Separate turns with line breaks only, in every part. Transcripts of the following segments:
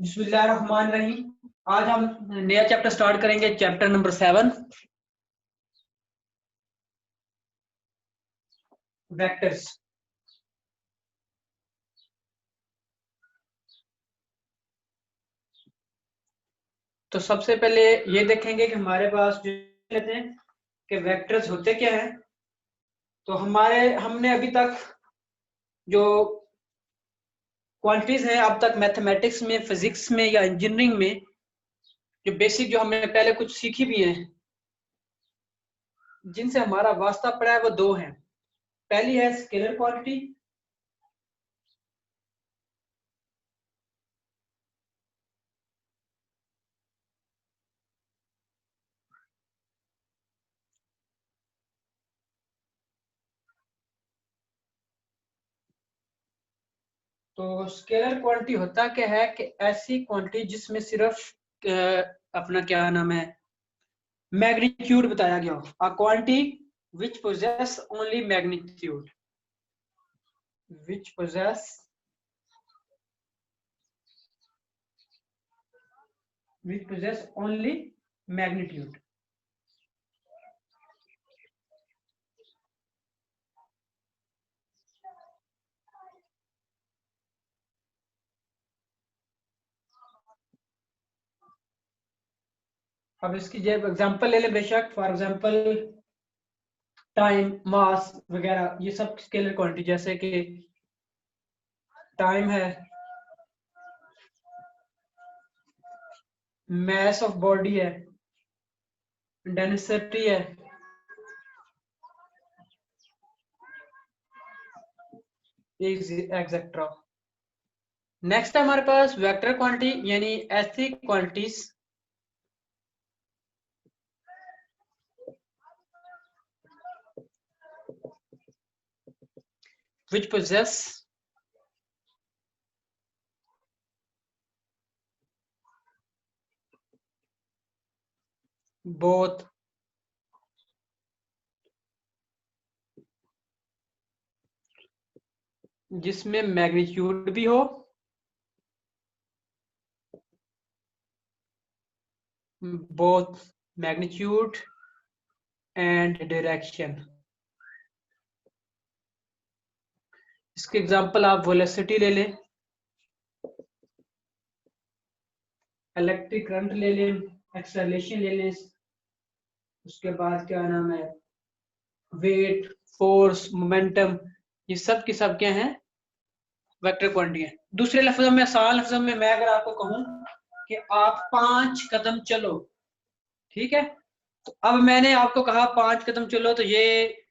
बिस्मिल्लाहिर्रहमानिर्रहीम। आज हम नया चैप्टर स्टार्ट करेंगे, चैप्टर नंबर 7 वेक्टर्स। तो सबसे पहले ये देखेंगे कि हमारे पास जो कहते हैं कि वेक्टर्स होते क्या हैं। तो हमने अभी तक जो क्वांटिटीज हैं अब तक मैथमेटिक्स में, फिजिक्स में या इंजीनियरिंग में जो बेसिक जो हमने पहले कुछ सीखी भी हैं, जिनसे हमारा वास्ता पड़ा है, वो दो हैं। पहली है स्केलर क्वांटिटी, तो स्केलर क्वांटिटी होता क्या है कि ऐसी क्वांटिटी जिसमें सिर्फ अपना क्या नाम है, मैग्नीट्यूड बताया गया हो। A quantity which possess only magnitude, which possess only magnitude. अब इसकी जब एग्जांपल ले ले बेशक, फॉर एग्जांपल टाइम, मास वगैरह, ये सब स्केलर क्वांटिटी। जैसे कि टाइम है, मास ऑफ बॉडी है, डेंसिटी है, एक्सेट्रा। नेक्स्ट है हमारे पास वेक्टर क्वांटिटी, यानी ऐसी क्वांटिटीज which possess both जिसमें मैग्नीट्यूड भी हो, both magnitude and direction। इसके एग्जांपल आप वेलोसिटी ले लें, इलेक्ट्रिक करंट ले लें, एक्सेलरेशन ले लें, उसके बाद क्या नाम है, वेट, फोर्स, मोमेंटम, ये सब की सब क्या हैं, वेक्टर क्वांटिटी है। दूसरे लफ्जों में, आसान लफ्जों में मैं अगर आपको कहूं कि आप 5 कदम चलो, ठीक है, तो अब मैंने आपको कहा 5 कदम चलो, तो ये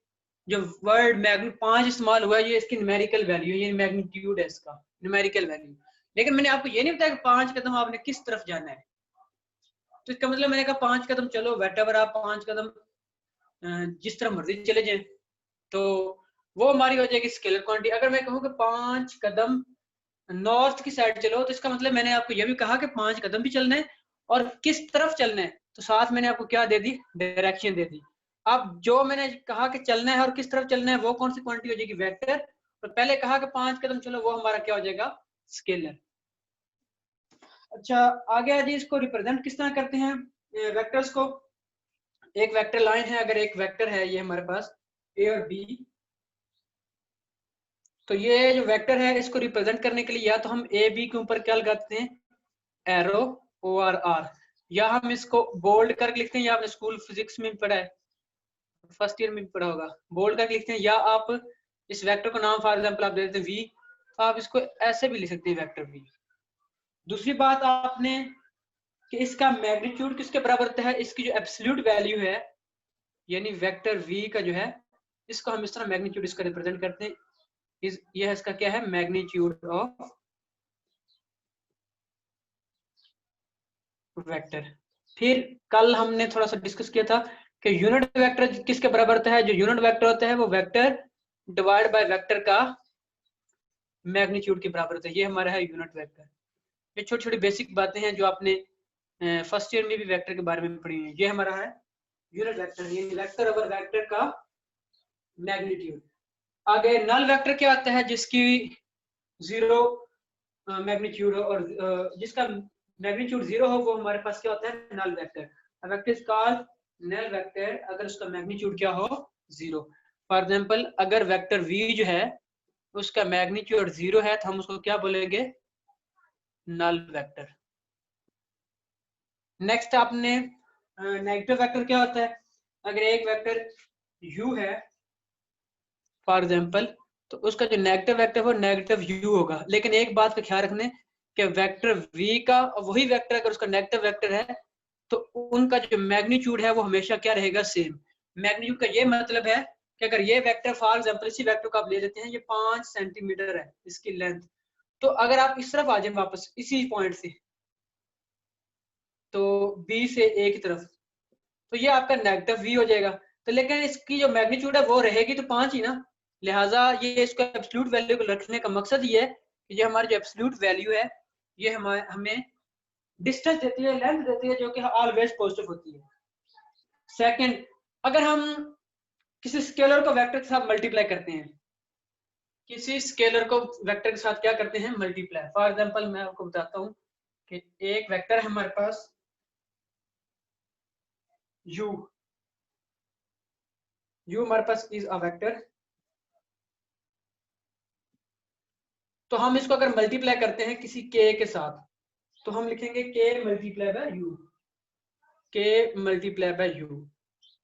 जो वर्ड मैग्नी 5 इस्तेमाल हुआ है, ये इसकी न्यूमेरिकल वैल्यू है, ये मैग्नीट्यूड है इसका, न्यूमेरिकल वैल्यू। लेकिन मैंने आपको ये नहीं बताया कि 5 कदम आपने किस तरफ जाना है। तो इसका मतलब मैंने कहा 5 कदम चलो, वेटेवर आप 5 कदम जिस तरफ मर्जी चले जाएं, तो वो हमारी हो जाएगी स्केलर क्वांटिटी। अगर मैं कहूँ कि 5 कदम नॉर्थ की साइड चलो, तो इसका मतलब मैंने आपको ये भी कहा कि 5 कदम भी चलना है और किस तरफ चलना है, तो साथ मैंने आपको क्या दे दी, डायरेक्शन दे दी। अब जो मैंने कहा कि चलना है और किस तरफ चलना है, वो कौन सी क्वांटिटी हो जाएगी, वेक्टर। और पहले कहा कि 5 कदम चलो, वो हमारा क्या हो जाएगा, स्केलर। अच्छा, आगे जी इसको रिप्रेजेंट किस तरह करते हैं वेक्टर्स को। एक वेक्टर लाइन है, अगर एक वेक्टर है ये हमारे पास ए और बी, तो ये जो वेक्टर है इसको रिप्रेजेंट करने के लिए या तो हम ए बी के ऊपर क्या लगाते हैं, एरो, ओ आर आर, या हम इसको बोल्ड करके लिखते हैं, या आपने स्कूल फिजिक्स में भी पढ़ा है, फर्स्ट ईयर में भी पढ़ा होगा, बोल्ड करके लिखते हैं। या आप इस वेक्टर को नाम फॉर एग्जांपल आप दे देते हैं वी, तो आप इसको ऐसे भी लिख सकते हैं, वेक्टर वी। दूसरी बात आपने कि इसका मैग्नीट्यूड किसके बराबर होता है, इसकी जो एब्सोल्यूट वैल्यू है, यानी वेक्टर वी का जो है, इसको हम इस तरह मैग्नीट्यूड इसका रिप्रेजेंट करते हैं। ये है इसका क्या है, मैग्नीट्यूड ऑफ वेक्टर। फिर कल हमने थोड़ा सा डिस्कस किया था कि यूनिट वेक्टर किसके बराबर होता है, जो यूनिट वेक्टर होता है वो वेक्टर डिवाइड बाय वेक्टर का मैग्नीट्यूड के बराबर होता है। ये हमारा है यूनिट वेक्टर। ये छोटी छोटी बेसिक बातें हैं जो आपने फर्स्ट ईयर में भी वेक्टर के बारे में पढ़ी है। ये हमारा है यूनिट वेक्टर, ये वेक्टर ओवर वेक्टर का मैग्नीट्यूड। आगे नल वेक्टर क्या आता है, जिसकी 0 मैग्नीट्यूड हो और जिसका मैग्नीट्यूड 0 हो वो हमारे पास क्या होता है, null vector. A vector is called null vector अगर उसका मैग्नीट्यूड क्या हो, 0। फॉर एग्जांपल अगर वेक्टर v जो है उसका मैग्नीट्यूड 0 है तो हम उसको क्या बोलेंगे, नल वेक्टर। नेक्स्ट आपने नेगेटिव वेक्टर क्या होता है, अगर एक वेक्टर u है फॉर एग्जांपल तो उसका जो नेगेटिव वेक्टर वो नेगेटिव u होगा। लेकिन एक बात का ख्याल रखने कि वेक्टर v का वही वेक्टर अगर उसका नेगेटिव वेक्टर है तो उनका जो मैग्नीट्यूड है वो हमेशा क्या रहेगा, सेम। मैग्नीट्यूड का ये मतलब है कि अगर ये वेक्टर फॉर एग्जांपल इसी वेक्टर को आप ले लेते हैं, ये 5 सेंटीमीटर है इसकी लेंथ, तो अगर आप इस तरफ आ जाए वापस इसी पॉइंट से, तो b से a की तरफ, तो ये आपका नेगेटिव v हो जाएगा। तो लेकिन इसकी जो मैग्नीट्यूड है वो रहेगी तो 5 ही ना, लिहाजा ये इसको एब्सोल्यूट वैल्यू को रखने का मकसद ये है कि ये हमारी जो एब्सोल्यूट वैल्यू है ये हमें डिस्टेंस देती है, लेंथ देती है, जो कि ऑलवेज पॉजिटिव होती है। सेकंड, अगर हम किसी स्केलर को वेक्टर के साथ मल्टीप्लाई करते हैं, किसी स्केलर को वेक्टर के साथ क्या करते हैं, मल्टीप्लाई। फॉर एग्जांपल मैं आपको बताता हूँ कि एक वेक्टर है हमारे पास u हमारे पास इज अ वेक्टर, तो हम इसको अगर मल्टीप्लाई करते हैं किसी k के साथ तो हम लिखेंगे k multiply by u, k multiply by u।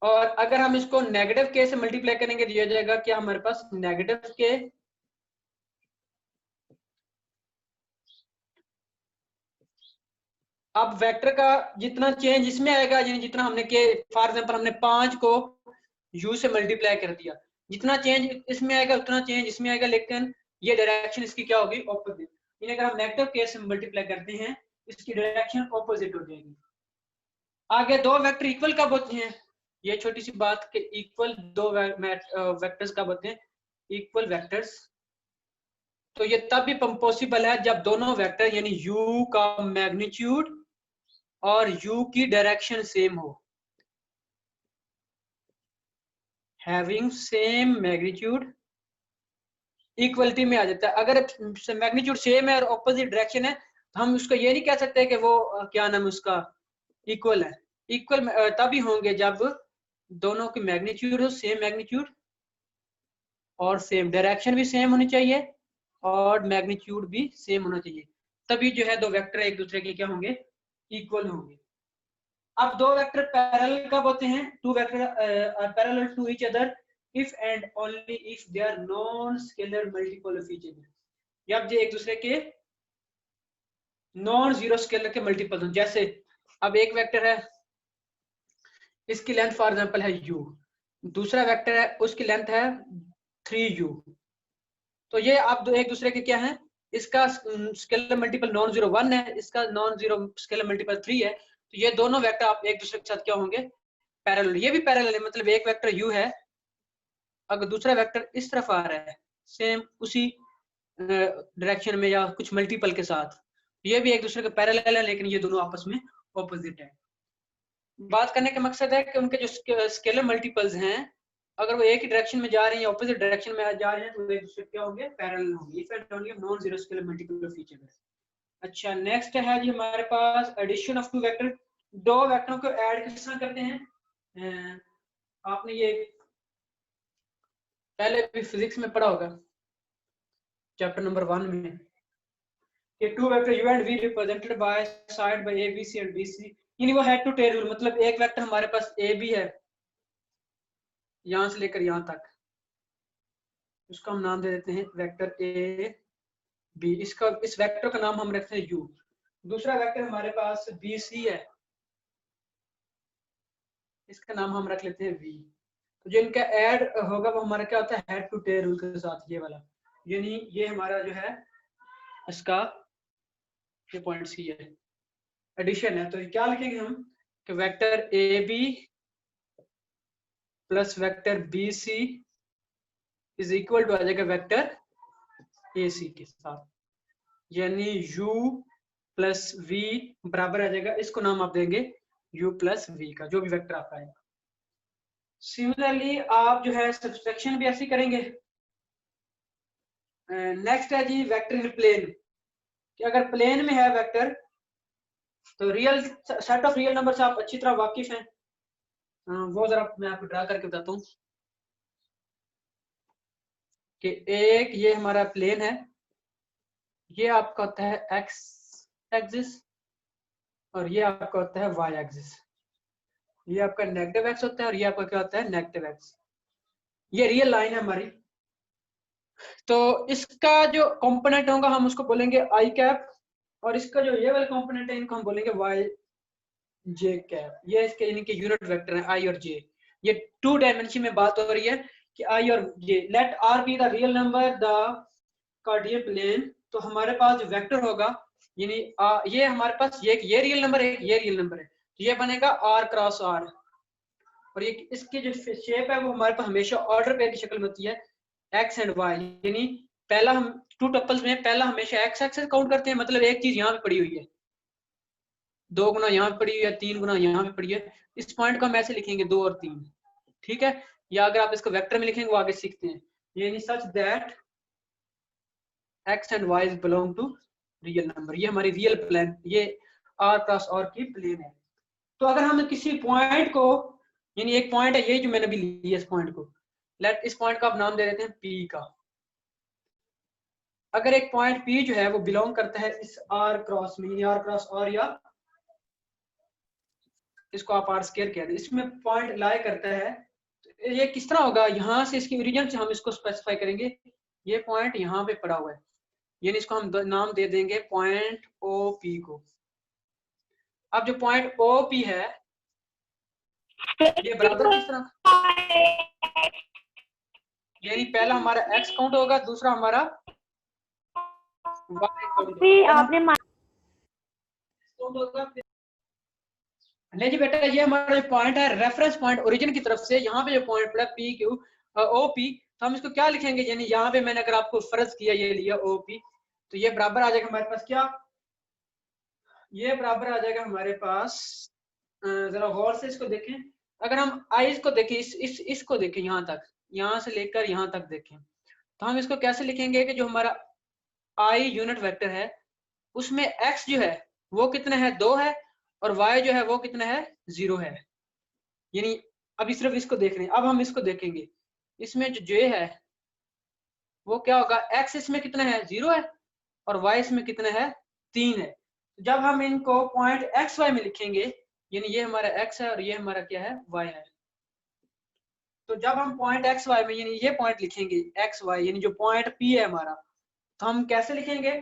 और अगर हम इसको नेगेटिव k से मल्टीप्लाई करेंगे तो ये जाएगा क्या हमारे पास, नेगेटिव k अब वेक्टर का जितना चेंज इसमें आएगा, यानी जितना हमने के फॉर एग्जांपल हमने 5 को u से मल्टीप्लाई कर दिया, जितना चेंज इसमें आएगा उतना चेंज इसमें आएगा, लेकिन ये डायरेक्शन इसकी क्या होगी, ऑपोजिट। यानी अगर हम नेगेटिव के से मल्टीप्लाई करते हैं इसकी डायरेक्शन ऑपोजिट हो जाएगी। आगे दो वेक्टर इक्वल कब होते हैं, ये छोटी सी बात कि इक्वल दो वेक्टर्स कब होते हैं, इक्वल वेक्टर्स तो ये तब भी पॉसिबल है जब दोनों वेक्टर यानी u का मैग्नीट्यूड और u की डायरेक्शन सेम हो, हैविंग सेम मैग्नीट्यूड इक्वलिटी में आ जाता है। अगर मैग्नीट्यूड सेम है और ऑपोजिट डायरेक्शन है तो हम उसको ये नहीं कह सकते कि वो क्या नाम उसका इक्वल है। इक्वल तभी होंगे जब दोनों की मैग्नीट्यूड हो सेम मैग्नीट्यूड और सेम डायरेक्शन भी सेम होनी चाहिए और मैग्नीट्यूड भी सेम होना चाहिए, तभी जो है दो वेक्टर एक दूसरे के क्या होंगे, इक्वल होंगे। अब दो वेक्टर पैरेलल कब होते हैं, two vector are parallel to each other if and only if they are non scalar multiple of each other, जब ये एक दूसरे के नॉन जीरो स्केलर के मल्टीपल हो। जैसे अब एक वेक्टर है इसकी लेंथ फॉर एग्जांपल है u, दूसरा वेक्टर है उसकी लेंथ है 3u, तो ये आप एक दूसरे के क्या है, इसका स्केलर मल्टीपल नॉन जीरो 1 है, इसका नॉन जीरो स्केलर मल्टीपल 3 है, तो ये दोनों वेक्टर आप एक दूसरे के साथ क्या होंगे, पैरेलल। ये भी पैरेलल है, मतलब एक वेक्टर u है अगर दूसरा वेक्टर इस तरफ आ रहा है सेम उसी डायरेक्शन में या कुछ मल्टीपल के साथ, ये भी एक दूसरे के पैरेलल है लेकिन ये दोनों आपस में ऑपोजिट है। बात करने का मकसद है कि उनके जो स्केलर मल्टीपल्स हैं अगर वो एक ही डायरेक्शन में जा रहे हैं या ऑपोजिट डायरेक्शन में जा रहे हैं तो एक दूसरे क्या होंगे, पैरेलल होंगे। If and only non zero scalar multiple of each other. अच्छा नेक्स्ट है जी हमारे पास एडिशन ऑफ टू वेक्टर, दो वेक्टरों को ऐड किस तरह करते हैं, आपने ये पहले भी फिजिक्स में पढ़ा होगा चैप्टर नंबर 1 में कि two vector u and v represented by side by a b c and b c, यानी वो हेड टू टेल रूल, मतलब एक वेक्टर हमारे पास a b है यहां से लेकर यहां तक, उसका हम नाम दे देते हैं वेक्टर a b, इसका इस वेक्टर का नाम हम रखते हैं u। दूसरा वेक्टर हमारे पास b c है, इसका नाम हम रख लेते हैं v। तो जो इनका ऐड होगा वो हमारा क्या होता है, हेड टू टेल रूल के साथ, ये वाला, यानी ये हमारा जो है इसका ये पॉइंट सी है, एडिशन है। तो क्या लिखेंगे हम कि vector A B plus vector B C is equal to आ जाएगा वेक्टर ए सी के साथ, यानी u प्लस v बराबर आ जाएगा, इसको नाम आप देंगे u प्लस v का, जो भी वेक्टर आपका है। सिमिलरली आप जो है सब्सट्रैक्शन भी ऐसे करेंगे। नेक्स्ट है जी वेक्टर इन प्लेन। कि अगर प्लेन में है वेक्टर तो real set of real number से आप अच्छी तरह वाकिफ हैं। वो जरा मैं आपको ड्रा करके बताता हूँ कि एक ये हमारा प्लेन है, ये आपका होता है एक्स एक्सिस और ये आपका होता है वाई एक्सिस। ये आपका नेगेटिव एक्स होता है और ये आपका क्या होता है नेगेटिव एक्स। ये रियल लाइन है हमारी। तो इसका जो कंपोनेंट होगा हम उसको बोलेंगे आई कैप और इसका जो ये वाला कंपोनेंट है इनको हम बोलेंगे वाई जे कैप। ये इसके यानी कि यूनिट वेक्टर है आई और जे। ये 2 डायमेंशन में बात हो रही है कि आई और J. Let R be the real number the cardinal plane. तो हमारे पास जो वेक्टर होगा यानी ये हमारे पास ये रियल नंबर है, ये रियल नंबर है, तो ये बनेगा आर क्रॉस आर। और ये इसकी जो शेप है वो हमारे पास हमेशा ऑर्डर पेयर की शक्ल में होती है एक्स एंड वाई। यानी पहला हम 2 टपल्स में पहला हमेशा एक्स एक्सेस काउंट करते हैं, मतलब एक चीज यहाँ पे पड़ी हुई है, 2 गुना यहाँ पे पड़ी हुई है, 3 गुना यहाँ पे पड़ी है। इस पॉइंट को हम ऐसे लिखेंगे 2 और 3, ठीक है। या अगर आप इसको वेक्टर में लिखेंगे वो आगे सीखते हैं। यानी such that x and y belong to real number. ये हमारी रियल प्लेन, ये आर क्रॉस आर की प्लेन है। तो अगर हम किसी पॉइंट को, यानी एक पॉइंट है ये जो मैंने अभी लिया इस पॉइंट को, लेट इस पॉइंट का आप नाम दे देते हैं पी का। अगर एक पॉइंट पी जो है वो बिलोंग करता है इस आर क्रॉस में, यानी आर क्रॉस आर, या इसको आप आर स्क्वायर कह दें, इसमें पॉइंट लाई करता है, तो ये किस तरह होगा, यहाँ से इसकी ओरिजिन से हम इसको स्पेसिफाई करेंगे। ये पॉइंट यहाँ पे पड़ा हुआ है, यानी इसको हम नाम दे देंगे पॉइंट ओ पी को। अब जो पॉइंट ओ पी है ये बराबर किस तरह, यानी पहला हमारा एक्स काउंट होगा, दूसरा हमारा वाई काउंट होगा। नहीं जी बेटा, ये हमारा जो पॉइंट है रेफरेंस पॉइंट ओरिजिन की तरफ से, यहाँ पे जो पॉइंट पड़ा पी क्यू ओ पी, तो हम इसको क्या लिखेंगे, यानी यहाँ पे मैंने अगर आपको फर्ज किया ये लिया ओ पी, तो ये बराबर आ जाएगा हमारे पास क्या, ये बराबर आ जाएगा हमारे पास, जरा गौर से इसको देखें। अगर हम आईज को देखें, इसको देखें, यहाँ तक, यहाँ से लेकर यहाँ तक देखें, तो हम इसको कैसे लिखेंगे कि जो हमारा आई यूनिट वेक्टर है उसमें एक्स जो है वो कितना है, 2 है, और वाई जो है वो कितना है, 0 है। यानी अभी सिर्फ इसको देख रहे हैं, अब हम इसको देखेंगे, इसमें जो जे है वो क्या होगा, एक्स इसमें कितना है, 0 है, और वाई इसमें कितना है, 3 है। जब हम इनको पॉइंट एक्स वाई में लिखेंगे, यानी ये हमारा एक्स है और ये हमारा क्या है, वाई है, तो जब हम पॉइंट एक्स वाई में यानी ये पॉइंट लिखेंगे एक्स वाई, यानी जो पॉइंट पी है हमारा, तो हम कैसे लिखेंगे,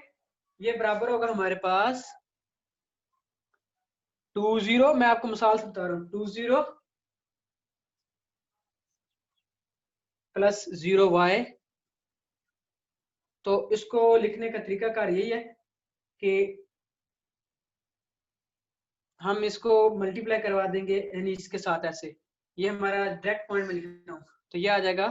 ये बराबर होगा हमारे पास 20, मैं आपको मिसाल से बता रहा हूँ, 20 प्लस 0y। तो इसको लिखने का तरीकाकार यही है कि हम इसको मल्टीप्लाई करवा देंगे यानी इसके साथ ऐसे, ये हमारा डायरेक्ट पॉइंट में लिख रहा हूँ, तो ये आ जाएगा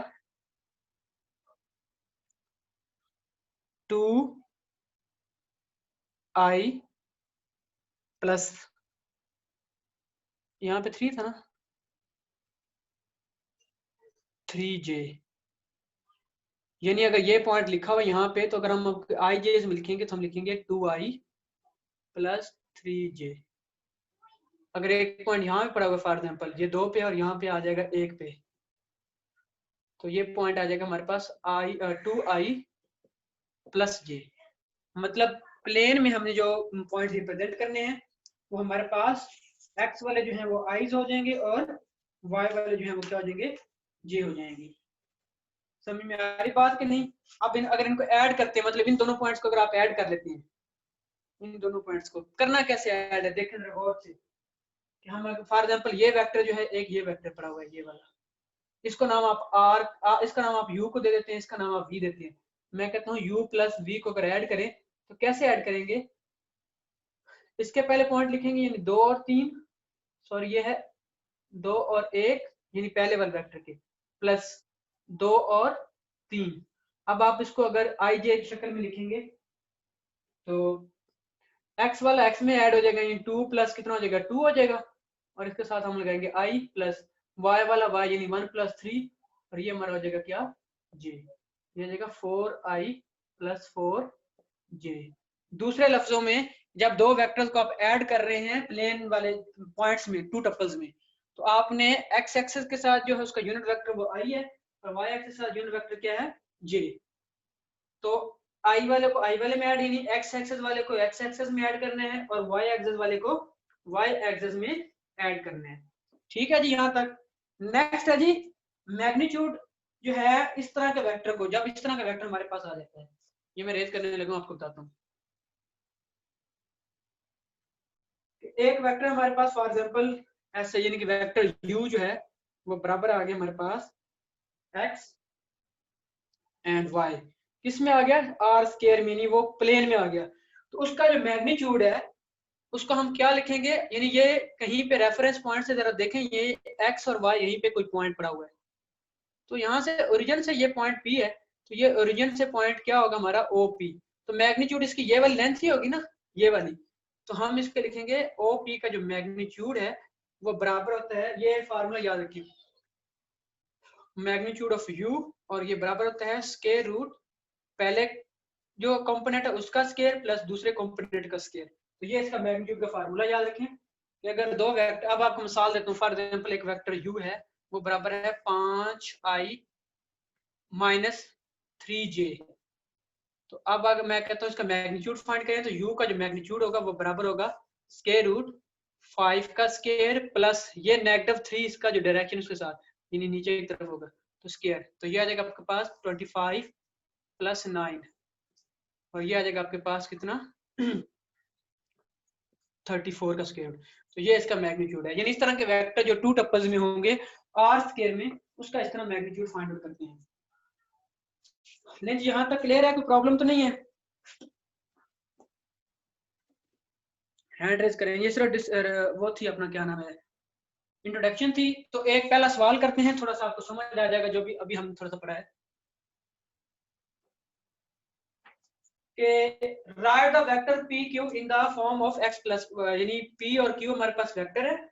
2i प्लस, यहाँ पे 3 था ना, 3j। यानी अगर ये पॉइंट लिखा हुआ यहाँ पे, तो अगर हम आई जे में लिखेंगे तो हम लिखेंगे 2i प्लस 3j। अगर एक पॉइंट यहाँ पे पड़ा हुआ फॉर एग्जाम्पल ये 2 पे और यहाँ पे आ जाएगा 1 पे, तो ये पॉइंट आ जाएगा हमारे पास 2i प्लस j। मतलब प्लेन में हमने जो पॉइंट रिप्रेजेंट करने हैं वो हमारे पास x वाले जो हैं वो i's हो जाएंगे और y वाले जो हैं वो क्या हो जाएंगे, j हो जाएंगे। समझ में आ रही बात कि नहीं। अब अगर इनको ऐड करते हैं, मतलब इन दोनों पॉइंट्स को अगर आप ऐड कर लेते हैं, इन दोनों पॉइंट्स को करना कैसे ऐड है, देखें जरा गौर से कि हम फॉर एग्जांपल ये वेक्टर जो है, एक ये वेक्टर पड़ा हुआ है ये वाला, इसको नाम आप इसका नाम आप u को दे देते हैं, इसका नाम आप v देते हैं। मैं कहता हूँ u प्लस v को अगर ऐड करें तो कैसे ऐड करेंगे, इसके पहले पॉइंट लिखेंगे यानी 2 और 3, सॉरी ये है 2 और 1 यानी पहले वाले वेक्टर के, प्लस 2 और 3। अब आप इसको अगर आई जे की शक्ल में लिखेंगे तो x वाला x में ऐड हो जाएगा, यानी 2 प्लस कितना हो जाएगा, 2 हो जाएगा, और इसके साथ हम लगाएंगे i प्लस y वाला y यानी 1 प्लस 3, और ये हमारा हो जाएगा क्या, j। ये हो जाएगा 4i प्लस 4j। दूसरे लफ्जों में जब दो वेक्टर्स को आप ऐड कर रहे हैं प्लेन वाले पॉइंट्स में, टू टपल्स में, तो आपने एक्स एक्सिस के साथ जो है उसका यूनिट वेक्टर वो आई है और वाई एक्सिस के साथ यूनिट वेक्टर क्या है, जे। तो आई वाले को आई वाले में ऐड, यानी एक्स एक्सिस वाले को एक्स एक्सिस में ऐड करना है और वाई एक्सिस वाले को वाई एक्सिस में ऐड करना है। ठीक है जी, यहां तक। नेक्स्ट है जी मैग्नीट्यूड जो है इस तरह के वेक्टर को, जब इस तरह का वेक्टर हमारे पास आ जाता है, ये मैं रेज करने लगा आपको बताता हूँ। एक वेक्टर हमारे पास फॉर एग्जांपल ऐसे, यानी कि वेक्टर u जो है वो बराबर आ गया हमारे पास x एंड y, किस में आ गया, r स्क्वायर मीनी वो प्लेन में आ गया। तो उसका जो मैग्नीट्यूड है उसको हम क्या लिखेंगे, यानी ये कहीं पे रेफरेंस पॉइंट से जरा देखें, ये x और y यहीं पे कोई पॉइंट पड़ा हुआ है, तो यहाँ से ओरिजिन से ये पॉइंट P है, तो ये ओरिजिन से पॉइंट क्या होगा हमारा OP। तो मैग्नीट्यूड इसकी ये वाली लेंथ ही होगी ना, ये वाली, तो हम इसके लिखेंगे OP का जो मैग्नीट्यूड है वो बराबर होता है, ये फार्मूला याद रखिए, मैग्नीट्यूड ऑफ U, और ये बराबर होता है स्क्वायर रूट पहले जो कंपोनेंट है उसका स्क्वायर प्लस दूसरे कंपोनेंट का स्क्वायर। तो ये इसका मैग्नीट्यूड का फार्मूला याद रखें कि अगर दो वेक्टर, अब आपको मिसाल देता हूँ, फॉर एग्जांपल एक वेक्टर U है वो बराबर है 5i माइनस 3j। तो अब अगर मैं कहता हूँ इसका मैग्नीट्यूड फाइंड करें, तो u का जो मैग्नीट्यूड होगा वो बराबर होगा स्क्वायर रूट 5 का स्क्वायर प्लस ये -3 इसका जो डायरेक्शन उसके साथ यानी नीचे की तरफ होगा तो स्क्वायर, तो ये आ जाएगा आपके पास 25 प्लस 9 और ये आ जाएगा आपके पास कितना 34 का स्क्वायर। तो ये इसका मैग्नीट्यूड है, यानी इस तरह के वेक्टर जो टू टपल्स में होंगे आर स्क्वायर में, उसका इस तरह मैग्नीट्यूड फाइंड आउट करते हैं। लेकिन यहाँ तक क्लियर है, कोई प्रॉब्लम तो नहीं है? हैंड रेज करें, ये सिर्फ वो थी अपना क्या नाम है इंट्रोडक्शन थी। तो एक पहला सवाल करते हैं, थोड़ा सा आपको समझ आ जाएगा जो भी अभी हम थोड़ा सा पढ़ा है कि right the vector P Q in the form of x plus, यानी पी और क्यू हमारे पास वेक्टर है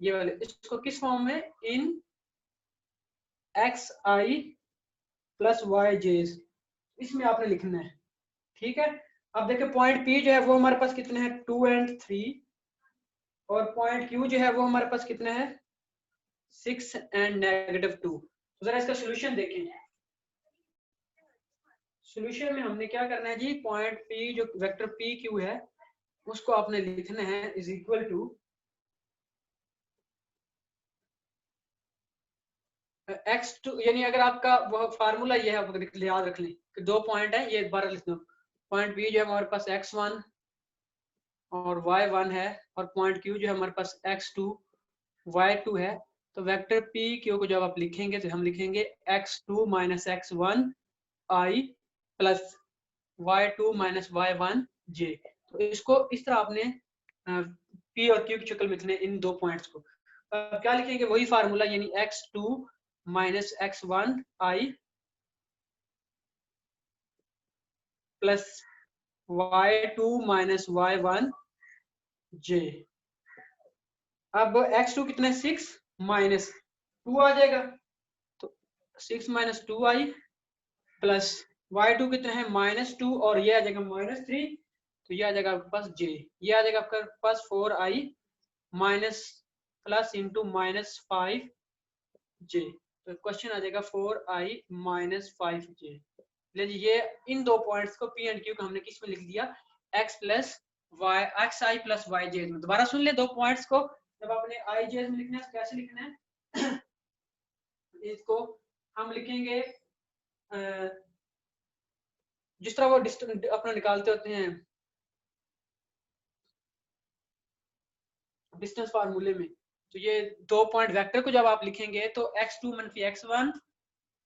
ये वाले, इसको किस फॉर्म में, इन एक्स आई प्लस वाई जे, इसमें आपने लिखना है। ठीक है, अब देखिए पॉइंट पी जो है वो हमारे पास कितने हैं 2 और 3, और पॉइंट क्यू जो है वो हमारे पास कितने हैं 6 और -2। तो जरा इसका सोल्यूशन देखें। सोल्यूशन में हमने क्या करना है जी, पॉइंट पी जो वेक्टर पी क्यू है उसको आपने लिखना है इज इक्वल टू x2, यानी अगर आपका वो फार्मूला ये है आप याद रख लें कि दो पॉइंट है, ये बार लिख दो, पॉइंट पी जो है हमारे पास x1 और y1 है और पॉइंट क्यू जो है हमारे पास x2 y2 है। तो वेक्टर पी क्यू को जब आप लिखेंगे तो हम लिखेंगे x2 minus x1 i plus y2 minus y1 j। तो इसको इस तरह आपने p और q की शक्ल में लिखने इन दो पॉइंट्स को। क्या लिखेंगे, वही फार्मूला, यानी x2 minus x1 i plus y2 minus y1 j। अब x2 कितना है 6 माइनस 2 आ जाएगा, तो 6 माइनस 2i प्लस y2 कितना है -2 और ये आ जाएगा -3, तो ये आ जाएगा आपके पास j, ये आ जाएगा आपके पास 4i minus plus into -5j। तो क्वेश्चन आ जाएगा 4i माइनस 5j। ये इन दो पॉइंट्स को p एंड q को हमने किस में लिख दिया, x plus y, xi plus yj में। दोबारा सुन ले, दो पॉइंट्स को जब आपने ij में लिखना है कैसे लिखना है इसको हम लिखेंगे जिस तरह वो डिस्टेंस अपना निकालते होते हैं डिस्टेंस फार्मूले में। तो ये दो पॉइंट वेक्टर को जब आप लिखेंगे तो x2 मनफी x1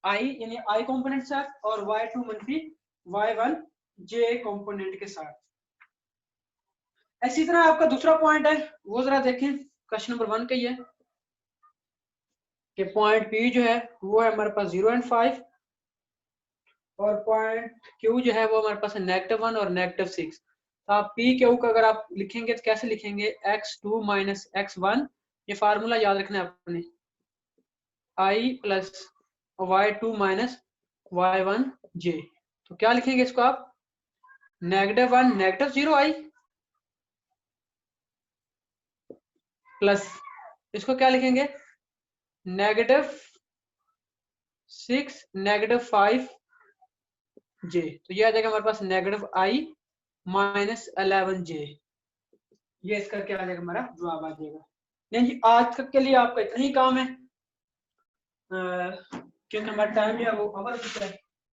i यानी i कंपोनेंट साथ और y2 मनफी y1 j कंपोनेंट के साथ। इसी तरह आपका दूसरा पॉइंट है वो जरा देखें, क्वेश्चन नंबर 1 का ही है कि पॉइंट P जो है वो है हमारे पास 0 और 5 और पॉइंट Q जो है वो हमारे पास है -1 और -6। तो आप P Q का अगर आप लिखेंगे तो कैसे लिखेंगे, x2 माइनस x1, ये फार्मूला याद रखना है आपने, i plus y2 minus y1 j। तो क्या लिखेंगे इसको आप -1 -0 आई प्लस इसको क्या लिखेंगे -6 -5 जे, तो ये आ जाएगा हमारे पास -i -11 जे। ये इसका क्या आ जाएगा हमारा जवाब आ जाएगा। नहीं जी आज तक के लिए आपका इतना ही काम है क्योंकि हमारा टाइम जो है वो ओवर हो चुका है।